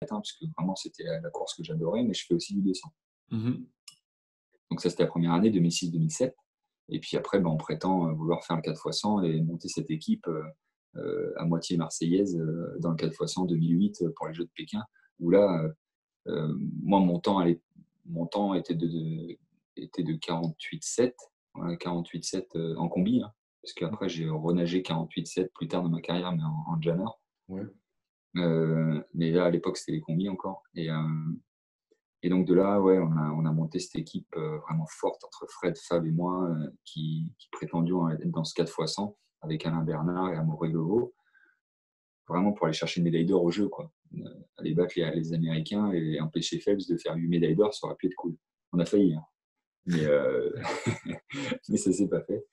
parce que vraiment, c'était la course que j'adorais, mais je fais aussi du 200. Mhm. Donc ça, c'était la première année, 2006-2007. Et puis après, on prétend vouloir faire le 4x100 et monter cette équipe à moitié marseillaise dans le 4x100 2008 pour les Jeux de Pékin, où là, moi, mon temps était de 48,7, voilà, 48,7 en combi, hein, parce qu'après, j'ai renagé 48,7 plus tard dans ma carrière, mais en jammer. Ouais. Mais là, à l'époque, c'était les combis encore. Et donc de là, ouais, on a monté cette équipe vraiment forte entre Fred, Fab et moi, qui prétendions être dans ce 4x100 avec Alain Bernard et Amaury Levaux, vraiment pour aller chercher une médaille d'or au jeu, quoi. Aller battre les Américains et empêcher Phelps de faire 8 médailles d'or, ça aurait pu être cool. On a failli, hein. Mais, mais ça s'est pas fait.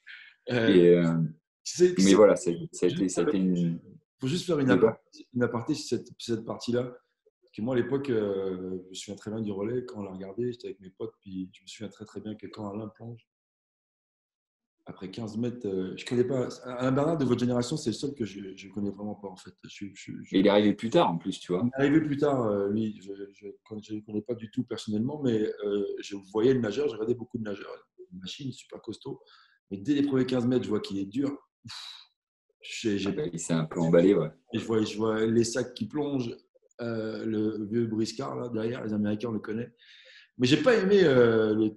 Euh, Et, tu mais sais, voilà, ça a juste, été une. faut juste faire De quoi? une aparté sur cette partie-là. Parce que moi, à l'époque, je me souviens très bien du relais. Quand on l'a regardé, j'étais avec mes potes. Puis je me souviens très très bien que quand Alain plonge, après 15 mètres, je connais pas. Alain Bernard de votre génération, c'est le seul que je ne connais vraiment pas en fait. Et il est arrivé plus tard en plus, tu Il vois. est arrivé plus tard, lui. Je ne connais pas du tout personnellement, mais je voyais le nageur. J'ai regardé beaucoup de nageurs. Une machine super costaud. Mais dès les premiers 15 mètres, je vois qu'il est dur. Ah J'ai ben, il s'est un peu emballé, ouais. Et je vois les sacs qui plongent, le vieux briscard là derrière, les Américains on le connaît. Mais j'ai pas aimé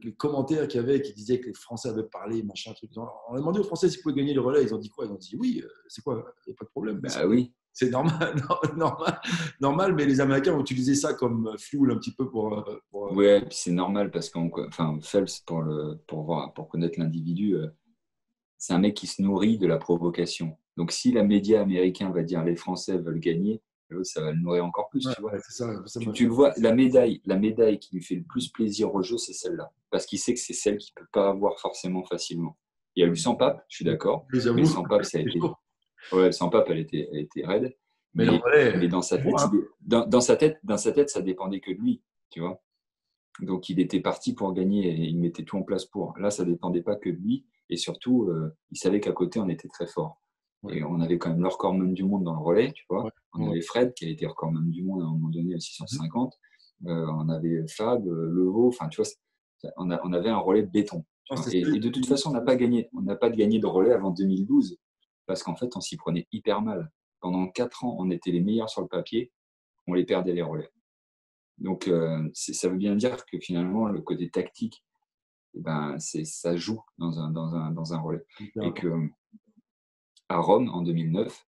les commentaires qu'il y avait qui disaient que les Français avaient parlé, machin, truc. On a demandé aux Français s'ils pouvaient gagner le relais, ils ont dit quoi? Ils ont dit oui, c'est quoi? Il n'y a pas de problème. Bah oui. C'est normal, normal, normal, mais les Américains ont utilisé ça comme fuel un petit peu Ouais, puis c'est normal parce enfin, Phelps, pour connaître l'individu, c'est un mec qui se nourrit de la provocation. Donc, si la média américain va dire les Français veulent gagner, l'autre, ça va le nourrir encore plus, ouais, tu vois. ouais, c'est ça, ça m'a Tu fait. le vois, la médaille qui lui fait le plus plaisir au jeu, c'est celle-là. Parce qu'il sait que c'est celle qu'il ne peut pas avoir forcément facilement. Il y a eu le sans pape, je suis d'accord, mais le J'avoue, sans pape, ça a c'est été. chaud. Ouais, le sans pape, elle était raide. Mais le Mais relais, dans sa c'est bon, tête, hein. dans sa tête, ça dépendait que de lui, tu vois. Donc, il était parti pour gagner et il mettait tout en place pour. Là, ça ne dépendait pas que de lui. Et surtout, il savait qu'à côté, on était très fort. Ouais, Et on avait quand même le recordman du monde dans le relais, tu vois. ouais, On ouais. avait Fred, qui a été recordman du monde à un moment donné à Mhm. 650. On avait Fab, Levaux. Enfin, tu vois, on avait un relais de béton. Tu Non, vois. c'est Et de toute façon, on n'a pas gagné. On n'a pas gagné de relais avant 2012. Parce qu'en fait, on s'y prenait hyper mal. Pendant 4 ans, on était les meilleurs sur le papier. On les perdait les relais. Donc, ça veut bien dire que finalement, le côté tactique, eh ben, ça joue dans un relais. hyper Et important. que à Rome, en 2009,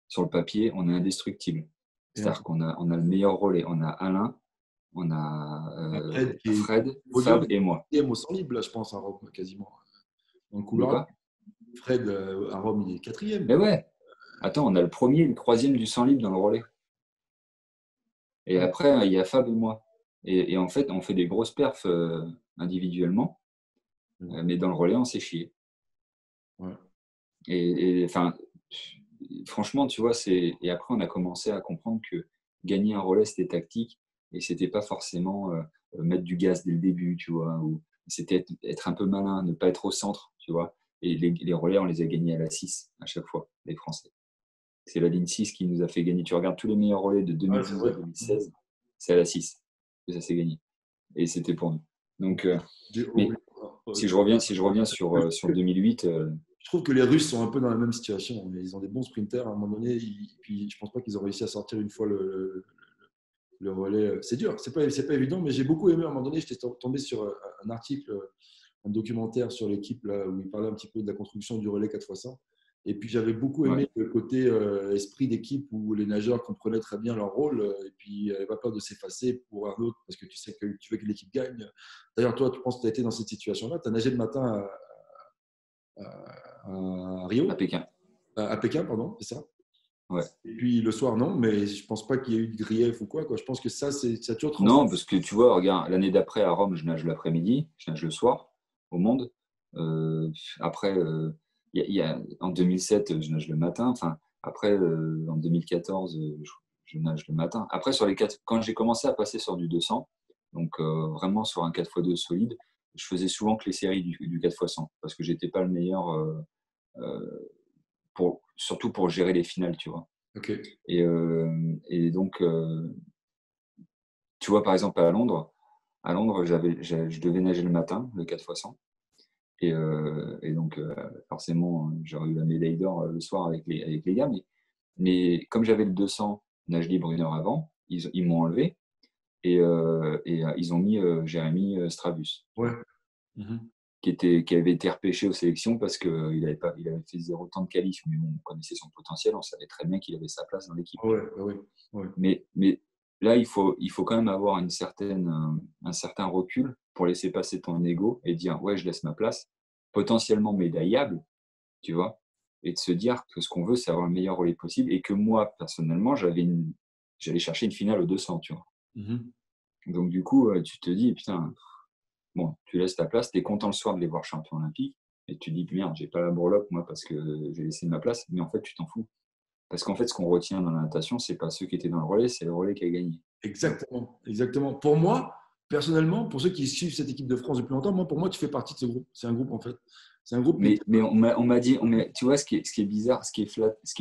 sur le papier, on est indestructible. Et un C'est-à-dire on a le meilleur relais. On a Alain, on a Fred qui est Fred, podium, Fab et moi. au 100 libre, là, je pense, à Rome, quasiment. Dans le De couloir, quoi? Fred, à Rome, il est quatrième. Mais ouais, attends, on a le premier et le troisième du 100 libre dans le relais. Et Ouais, après, il y a Fab et moi. Et en fait, on fait des grosses perfs individuellement, mais dans le relais, on s'est chié. ouais. Enfin, franchement, tu vois, et après, on a commencé à comprendre que gagner un relais, c'était tactique et c'était pas forcément mettre du gaz dès le début, tu vois, ou c'était être un peu malin, ne pas être au centre, tu vois. Et les relais, on les a gagnés à la 6 à chaque fois, les Français. C'est la ligne 6 qui nous a fait gagner. Tu regardes tous les meilleurs relais de Ouais, c'est 2012 à vrai. 2016, c'est à la 6 que ça s'est gagné. Et c'était pour nous. Donc, mais si je reviens sur 2008, Je trouve que les Russes sont un peu dans la même situation. Ils ont des bons sprinters à un moment donné. Puis je pense pas qu'ils ont réussi à sortir une fois le relais. C'est dur, c'est pas évident, mais j'ai beaucoup aimé à un moment donné. J'étais tombé sur un article, un documentaire sur l'équipe là, où il parlait un petit peu de la construction du relais 4x100. Et puis j'avais beaucoup ouais, aimé le côté esprit d'équipe où les nageurs comprenaient très bien leur rôle et puis n'avaient pas peur de s'effacer pour un autre parce que tu sais que tu veux que l'équipe gagne. D'ailleurs, toi, tu penses que tu as été dans cette situation-là. Tu as nagé le matin à à Rio, Pékin. à Pékin, pardon, c'est ça. Ouais. Et puis le soir, non, mais je pense pas qu'il y ait eu de grief ou quoi. Je pense que ça a toujours Non, transcendé. parce que tu vois, regarde, l'année d'après à Rome, je nage l'après-midi, je nage le soir au monde. Euh, après, en 2007, je nage le matin. Enfin, après, en 2014, je nage le matin. Après, quand j'ai commencé à passer sur du 200, donc vraiment sur un 4x2 solide, je faisais souvent que les séries du 4x100 parce que j'étais pas le meilleur, surtout pour gérer les finales, tu vois. Ok. Et donc, tu vois, par exemple, à Londres, je devais nager le matin, le 4x100. Et donc, forcément, j'aurais eu la médaille d'or le soir avec les gars. Mais comme j'avais le 200 nage libre 1 heure avant, ils m'ont enlevé et ils ont mis Jérémy Stravus, tu Ouais. vois, Mhm. qui avait été repêché aux sélections parce qu'il avait fait 0 temps de qualif. Mais bon, on connaissait son potentiel, on savait très bien qu'il avait sa place dans l'équipe. Ouais, ouais, ouais. Mais là, il faut quand même avoir un certain recul pour laisser passer ton ego et dire ouais, je laisse ma place, potentiellement médaillable, tu vois, et de se dire que ce qu'on veut, c'est avoir le meilleur relais possible et que moi, personnellement, j'allais chercher une finale aux 200, tu vois. Mhm. Donc, du coup, tu te dis, putain, bon, tu laisses ta place, tu es content le soir de les voir champions olympiques et tu te dis, merde, j'ai pas la breloque, moi, parce que j'ai laissé ma place, mais en fait, tu t'en fous. Parce qu'en fait, ce qu'on retient dans la natation, c'est pas ceux qui étaient dans le relais, c'est le relais qui a gagné. Tu vois. Exactement, exactement. Pour moi, personnellement, pour ceux qui suivent cette équipe de France depuis longtemps, pour moi, tu fais partie de ce groupe. C'est un groupe, en fait. C'est un groupe qui est… Mais on m'a dit, tu vois, ce qui est bizarre, ce qui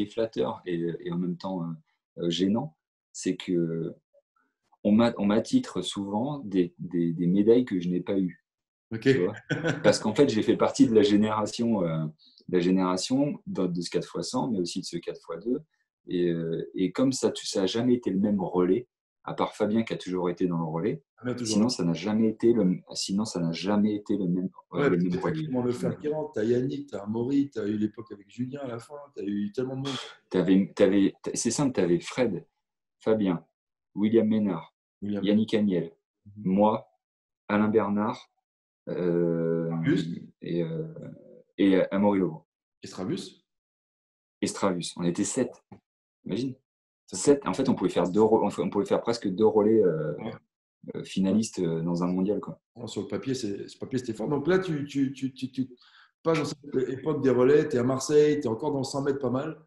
est flatteur et en même temps gênant, c'est que on m'attitre souvent des médailles que je n'ai pas eues, OK. tu vois. Parce qu'en fait, j'ai fait partie de la génération de ce 4x100, mais aussi de ce 4x2. Et comme ça n'a jamais été le même relais, à part Fabien qui a toujours été dans le relais, On est toujours là. sinon ça n'a jamais été le même, Ouais, les parce mêmes que tu as relais. Clément Lefer qui rentre, tu as Yannick, tu as Amaury, tu as eu l'époque avec Julien à la fin, tu as eu tellement de monde. C'est simple, tu avais Fred, Fabien, William Ménard, William. Yannick Agnel, Mhm. moi, Alain Bernard euh, Strabus. et, Amaury Lobo. Et Strabus. Et Stravus. On était 7. Imagine. Ça fait… 7. En fait, on pouvait faire presque 2 relais Ouais. finalistes dans un mondial, quoi. Sur le papier, c'était fort. Donc là, tu passes dans cette époque des relais, tu es à Marseille, tu es encore dans le 100 mètres pas mal.